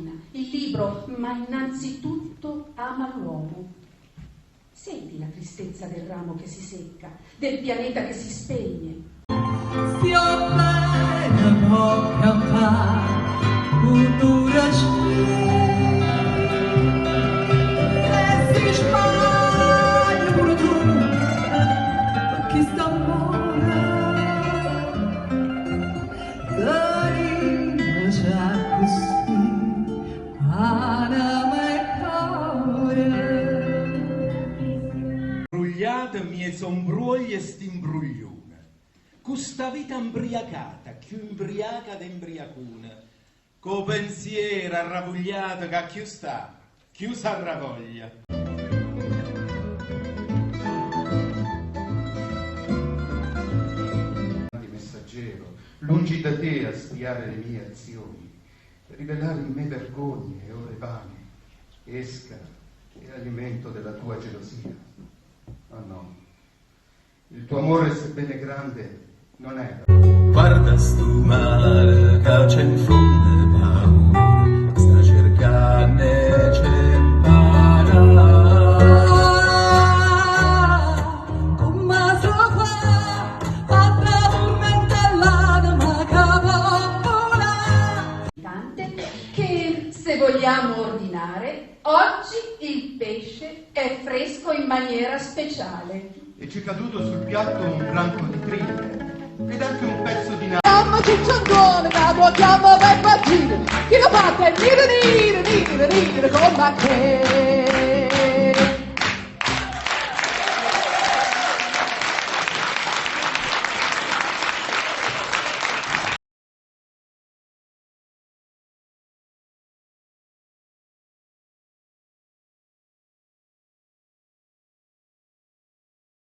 macchina, il libro, ma innanzitutto ama l'uomo. Senti la tristezza del ramo che si secca, del pianeta che si spegne. Si appena può campare un'ora e si spagna pure tu chi sta amore d'anima già così anima e cuore. Mie sombruglie st'imbruglione, custa vita imbriacata, più imbriaca d'embriacuna, co pensiero arravogliato che chiù sta, chiù s'arravoglia. Messaggero, lungi da te a spiare le mie azioni, rivelare in me vergogne e ore vane, esca e alimento della tua gelosia. Oh no, il tuo amore, sebbene grande, non è. Guarda sto mare che c'è in fondo paura, sta cercando e c'è impara. Come si fa a tormentare l'anima che Tante che, se vogliamo ordinare, oggi il pesce è fresco in maniera speciale. E c'è caduto sul piatto un branco di triglie ed anche un pezzo di nave. Mamma cicciondone che nuotiamo per partire, chi lo fa per dire come che